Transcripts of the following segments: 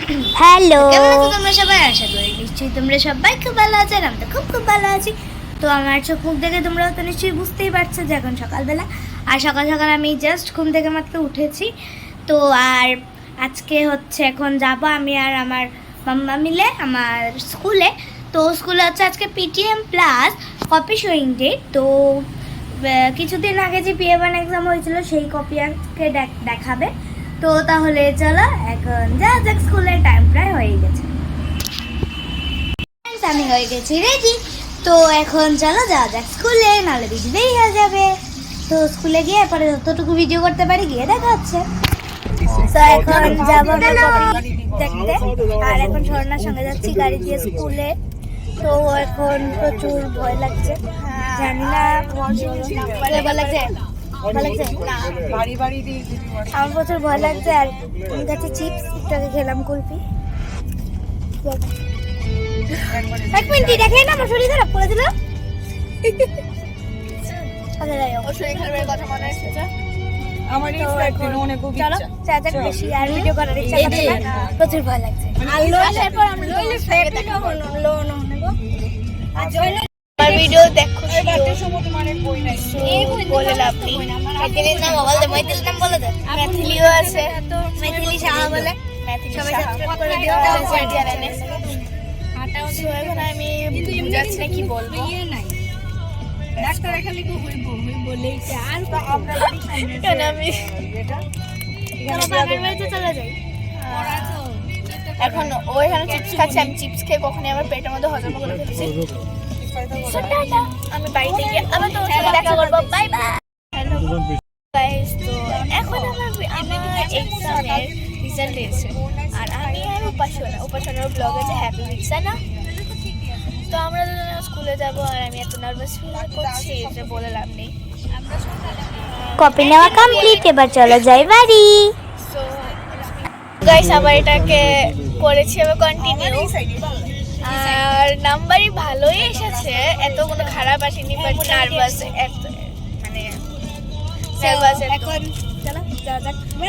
Hello, কেমন আছো তোমরা সবাই? আশা করি নিশ্চয়ই তোমরা সবাই খুব ভালো আছো। আমি তো খুব ভালো আছি। তো আমার চোখ মুখ দেখে তোমরা তো নিশ্চয়ই বুঝতেই পারছো যে এখন সকালবেলা, আর সকাল সকাল আমি জাস্ট ঘুম থেকে মাত্র উঠেছি। তো আর আজকে হচ্ছে এখন যাব আমি আর আমার মাম্মা মিলে আমার স্কুলে। তো স্কুলে হচ্ছে আজকে PTM plus copy showing day. তো কিছুদিন আগে যে পিএ1 এক্সাম হয়েছিল সেই কপি আজকে দেখাবে। তো তাহলে চলো এখন যা যাক, স্কুলের টাইম প্রায় হয়ে গেছে, আমি হয়ে গেছি রেডি। তো এখন চলো যাওয়া যাক স্কুলে, নাহলে ভিডিও দেরি হয়ে যাবে। তো স্কুলে গিয়ে পরে যতটুকু ভিডিও করতে পারি গিয়ে দেখা হচ্ছে। তো এখন যাবো আমরা কপি দেখতে, আর এখন ঝর্ণার সঙ্গে যাচ্ছি গাড়ি দিয়ে স্কুলে। তো এখন প্রচুর ভয় লাগছে, জানি না ভয় লাগছে, আমার প্রচুর ভয় লাগছে। আর আমি কাছে চিপস একটু খেলাম, কুলফি। এক মিনিট দেখে না, আমার শরীর খারাপ করেছিল। প্রচুর ভয় লাগছে। ভিডিও দেখো বলে লাভ নেই। মেথিলির নাম বলে দে, মেথিলির নাম বলে দে। মেথিলিও আছে, মেথিলি সাহা বলে। সবাই সাবস্ক্রাইব করে দিও চ্যানেলে। সো এখন আমি বুঝাচ্ছি না কি বলবো। ডাক্তার খালি কো হইব বলেই কি আর আপনার বাড়ি সামনে কেন আমি বাবার বাড়িতে চলে যাই। এখন ওইখানে চিপস খাচ্ছে, আমি চিপস খেয়ে কখনই আমার পেটের মধ্যে হজম করে ফেলছি। আমি বাড়িতে গিয়ে আবার তোমার সাথে দেখা করবো। Bye bye. হ্যালো গাইস, তো এখন আমার এক্সামের রেজাল্ট এসেছে, আর আমি আর উপাসনার ব্লগ আছে হ্যাপি উইকস না। তো আমরা স্কুলে যাব, আর আমি এত নার্ভাস ফিল করছি যে বলে লাভ নেই। কপি নেওয়া কমপ্লিট, এবার চলো যাই বাড়ি। সো গাইস, আবার এটাকে করেছি আমি কন্টিনিউ, আর নাম্বারই ভালোই এসেছে, এত কোনো খারাপ আসেনি। বাট নার্ভাস, মানে নার্ভাস। এখন চলো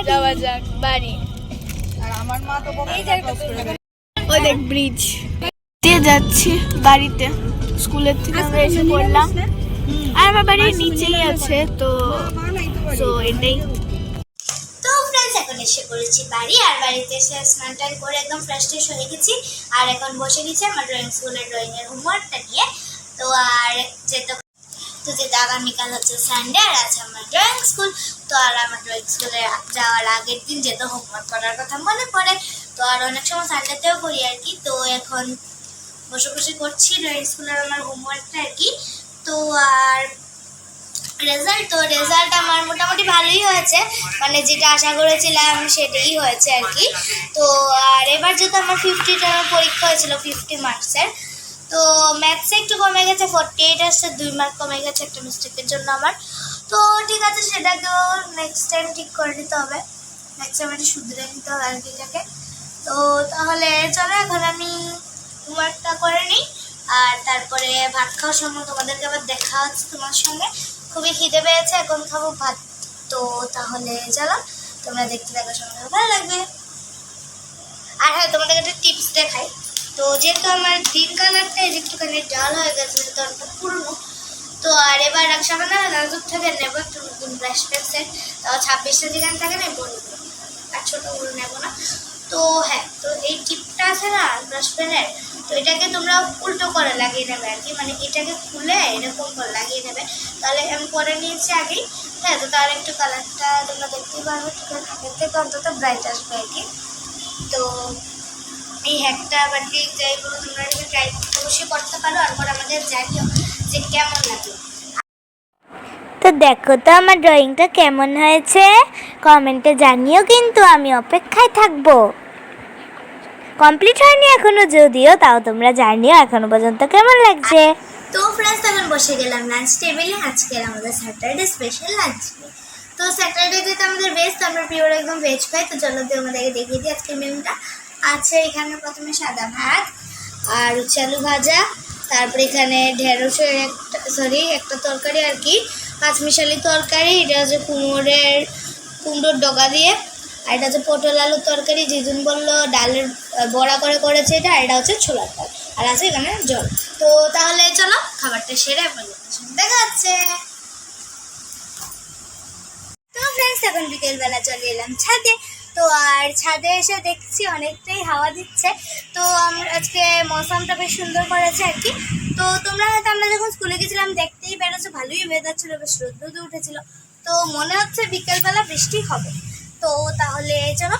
যাওয়া যাক বাড়ি। আর আমার মা তো ওই দেখ ব্রিজ দিয়ে যাচ্ছি বাড়িতে। স্কুলের থেকে আমরা এসে পড়লাম, আর আমার বাড়ির নিচেই আছে। তো এটাই। তো ফ্রেন্ডস, এখন এসে পড়েছি বাড়ি, আর বাড়িতে এসে স্নান টান করে একদম ফ্রেশ ট্রেশ হয়ে গেছি। আর এখন বসে গেছি আমার ড্রয়িং স্কুলের ড্রয়িংয়ের হোমওয়ার্কটা নিয়ে। তো আর যেহেতু আগামীকাল হচ্ছে সানডে, আর আছে আমার ড্রয়িং স্কুল। তো আর আমার ড্রয়িং স্কুলে যাওয়ার আগের দিন যেহেতু হোমওয়ার্ক করার কথা মনে পড়ে, তো আর অনেক সময় সানডেতেও করি আর কি। তো এখন বসে করছি ড্রয়িং স্কুলের আমার হোমওয়ার্কটা আর কি। তো আর রেজাল্ট আমার মোটামুটি ভালোই হয়েছে, মানে যেটা আশা করেছিলাম সেটাই হয়েছে আর কি। তো আর এবার যেহেতু আমার 50টা পরীক্ষা হয়েছিল 50 মার্কসের, তো ম্যাথসে একটু কমে গেছে, 48 আসছে, 2 মার্ক কমে গেছে একটা মিস্টেকের জন্য আমার। তো ঠিক আছে, সেটাকেও নেক্সট টাইম ঠিক করে নিতে হবে, নেক্সট টাইম এটা শুধরে নিতে হবে আর কি এটাকে। তো তাহলে চলো এখন আমি হোমওয়ার্কটা করে নিই, আর তারপরে ভাত খাওয়ার সময় তোমাদেরকে আবার দেখা হচ্ছে তোমার সঙ্গে। খুবই খিদে পেয়েছে, এখন খাবো ভাত। তো তাহলে চলো, তোমরা দেখতে থাকো, সঙ্গে ভালো লাগবে। আর হ্যাঁ, তোমাদের একটা টিপস দেখাই। তো যেহেতু আমার গ্রিন কালারটা একটুখানি ডাল হয়ে গেছে, যেহেতু অনেকটা পুরনো, তো আর এবার সামান্য নাজুক থেকে নেবো একটু নতুন ব্রাশ পেন্সিল। তাও 26টা যেখানে থাকে না বলবো, আর ছোটোগুলো নেবো না। তো হ্যাঁ, তো এই টিপটা আছে না ব্রাশ পেনের, তো এটাকে তোমরা উল্টো করে লাগিয়ে নেবে আর কি, মানে এটাকে খুলে এরকম করে লাগিয়ে নেবে। তাহলে আমি করে নিয়েছি আগেই। হ্যাঁ, তো তার একটু কালারটা তোমরা দেখতেই পারবে, ঠিক থেকে অন্তত ব্রাইট আসবে আর কি। তো এই হ্যাকটা বা ট্রিক যাইগুলো তোমরা ট্রাই অবশ্যই করতে পারো, আর পর আমাদের জানিও যে কেমন লাগলো। তো দেখো তো আমার ড্রয়িংটা কেমন হয়েছে, কমেন্টে জানিও, কিন্তু আমি অপেক্ষায় থাকবো। কমপ্লিট হয়নি এখনো যদিও, তাও তোমরা জানিও এখনো পর্যন্ত কেমন লাগছে। তো ফ্রেন্ডস, এখন বসে গেলাম লাঞ্চ টেবিলে। আজকের আমাদের স্যাটারডে স্পেশাল লাঞ্চ। তো স্যাটারডেতে তো আমাদের ভেজ, তো আমরা পিওর একদম ভেজ খাই। তো চলো তোমাদেরকে দেখিয়ে দিই আজকের মেনুটা। আছে এখানে প্রথমে সাদা ভাত, আর আলু ভাজা, তারপরে এখানে ঢেঁড়সের একটা তরকারি আর কি, পাঁচমিশালি তরকারি। এটা হচ্ছে কুমড়োর ডগা দিয়ে। আর এটা হচ্ছে পটল আলুর তরকারি, জিজুন বললো ডালের বড়া করে করেছে এটা, আর এটা হচ্ছে ছোলার ডাল, আর আছে এখানে জল। তো তাহলে চলো খাবারটা সেরে দেখা যাচ্ছে। তো ফ্রেন্ডস এখন বিকেলবেলা চলে এলাম ছাদে। তো আর ছাদে এসে দেখছি অনেকটাই হাওয়া দিচ্ছে। তো আজকে মৌসামটা বেশ সুন্দর করেছে আর কি। তো তোমরা হয়তো আমরা যখন স্কুলে গেছিলাম দেখতেই পেরেছো, ভালোই ওয়েদার ছিল, বেশ রোদ্দুর উঠেছিল। তো মনে হচ্ছে বিকেলবেলা বৃষ্টি হবে। তো তাহলে চলো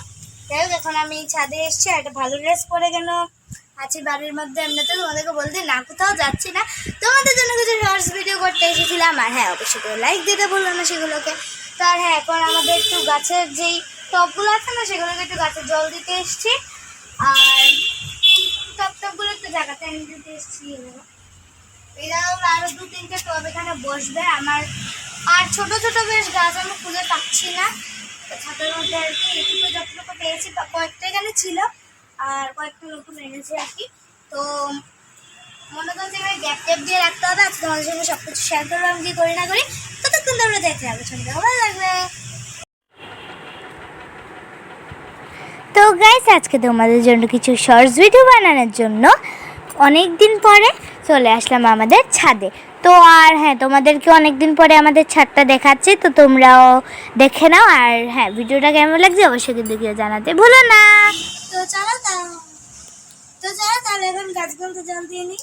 যাই হোক, এখন আমি ছাদে এসেছি, একটা ভালো ড্রেস পরে কেন আছি বাড়ির মধ্যে। এমনিতে তোমাদেরকে বলতে না কোথাও যাচ্ছি না, তোমাদের জন্য কিছু শর্টস ভিডিও করতে এসেছিলাম। আর হ্যাঁ, অবশ্যই করে লাইক দিতে বললো না সেগুলোকে। তো আর হ্যাঁ, এখন আমাদের একটু গাছের যেই টবগুলো আছে না, সেগুলোকে একটু গাছের জল দিতে এসেছি। আর টবগুলো একটু জায়গাতে এনে দিতে এসেছি। এরাও আরও 2-3টে টব এখানে বসবে আমার। আর ছোট ছোট বেশ গাছ আমি খুঁজে পাচ্ছি না ছাদের মধ্যে আর কি। এটুকু যতটুকু পেয়েছি কয়েকটা এখানে ছিল, আর কয়েকটা নতুন এনেছি আর কি। তো মনে করছি এবার গ্যাপ ট্যাপ দিয়ে রাখতে হবে। আজকে তোমাদের সঙ্গে সব কিছু শেয়ার করবো আমি কি করি না করি। ততক্ষণ তোমরা দেখতে হবে, শুনতে ভালো লাগবে। তো গাইস, আজকে তোমাদের জন্য কিছু শর্টস ভিডিও বানানোর জন্য অনেক দিন পরে চলে আসলাম আমাদের ছাদে। তো আর হ্যাঁ, তোমাদেরকে অনেক দিন পরে আমাদের ছাদটা দেখাচ্ছি, তো তোমরাও দেখে নাও। আর হ্যাঁ, ভিডিওটা কেমন লাগছে অবশ্যই কিন্তু কেউ জানাতে ভুলো না। তো চলো তাহলে এখন গাছগুলোতে জল দিয়ে নিই।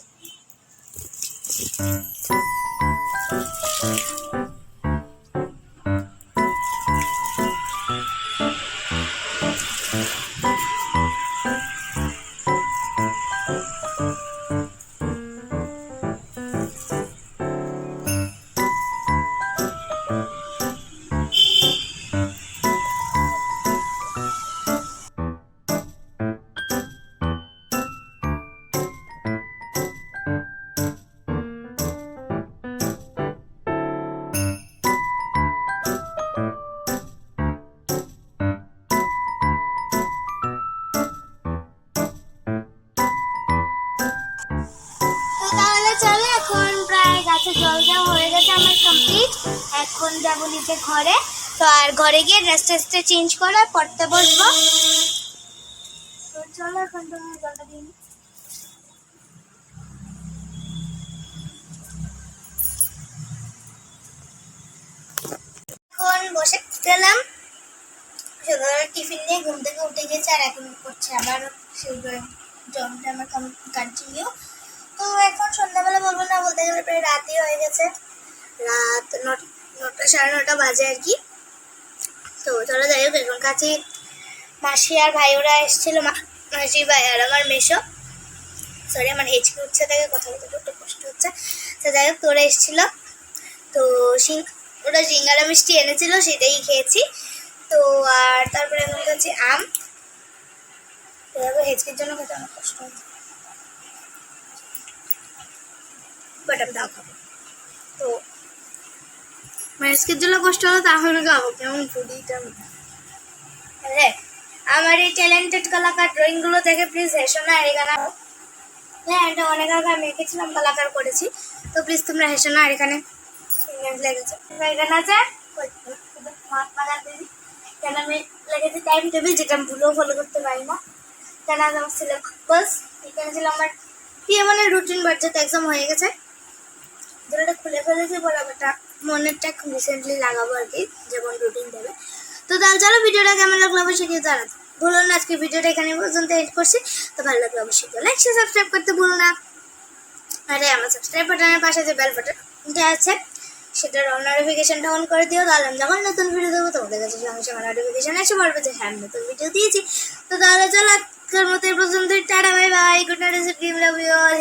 তাহলে চলো, এখন প্রায় গাছে জল দেওয়া হয়ে গেছে আমার কমপ্লিট। এখন যাবো নিচে ঘরে। তো আর ঘরে গিয়ে ড্রেস টেস্টে চেঞ্জ করে পড়তে বসবো। তো চলো এখন তুমি জলটা দিন। এখন বসে গেলাম, টিফিন নিয়ে ঘুম থেকে উঠে গেছে, আর এখন করছে আবার সেই জলটা আমার কন্টিনিউ। তো এখন সন্ধ্যাবেলা বলবো না, বলতে গেলে প্রায় রাতই হয়ে গেছে, রাত 9টা 9:30 বাজে আর কি। তো চলো যাই হোক, এখন কাছে মাসি আর ভাই ওরা এসেছিল, মাসি ভাই আর আমার মেশো, সরি আমার হেঁচকি উঠছে, তাকে কথা বলতে একটু কষ্ট হচ্ছে। তো যাই হোক, তোরা এসেছিল। তো ওরা সিঙ্গারা মিষ্টি এনেছিল, সেটাই খেয়েছি। তো আর তারপরে এখন খাচ্ছি আম। তো হেঁচকির জন্য খেতে অনেক কষ্ট হচ্ছে, বাট আমি তাও খাবো। তো হেঁচকির জন্য কষ্ট হলো, তাহলে খাবো কেমন ফুডিটা। হ্যাঁ, আমার এই ট্যালেন্টেড কলাকার ড্রয়িংগুলো দেখে প্লিজ হেসো না। এখানে হ্যাঁ, এটা অনেক আগে আমি এঁকেছিলাম, কলাকার করেছি। তো প্লিজ তোমরা হেসো না। আর এখানে লেগেছে, এখানে আছে মহাত্মা গান্ধী, কেন আমি লেগেছি টাইম টেবিল, যেটা আমি ভুলেও ফলো করতে পারি না। কেন আজ আমার সিলেবাস, এখানে ছিল আমার মানে রুটিন বাচ্চা, তো এক্সাম হয়ে গেছে, যেটা খুলে ফেলেছি, বরাবরটা মনেরটা খুব রিসেন্টলি লাগাবো আর কি, যেমন রুটিন দেবে। তো তাহলে চলো, ভিডিওটা কেমন লাগলো অবশ্যই কেউ জানাতে ভুলো না। আজকে ভিডিওটা এখানে পর্যন্ত এড করছি। তো ভালো লাগলো অবশ্যই লাইক শেয়ার সাবস্ক্রাইব করতে ভুলো না। আরে আমার সাবস্ক্রাইব বাটনের পাশে যে বেল বাটনটা আছে, সেটার নোটিফিকেশনটা অন করে দিও, তাহলে আমি যখন নতুন ভিডিও দেবো তোমাদের কাছে সঙ্গে সঙ্গে নোটিফিকেশন এসে পড়বে যে হ্যাঁ, নতুন ভিডিও দিয়েছি। তো তাহলে চলো, আজকের মতো এই পর্যন্ত, tata, bye bye, good night, love you all.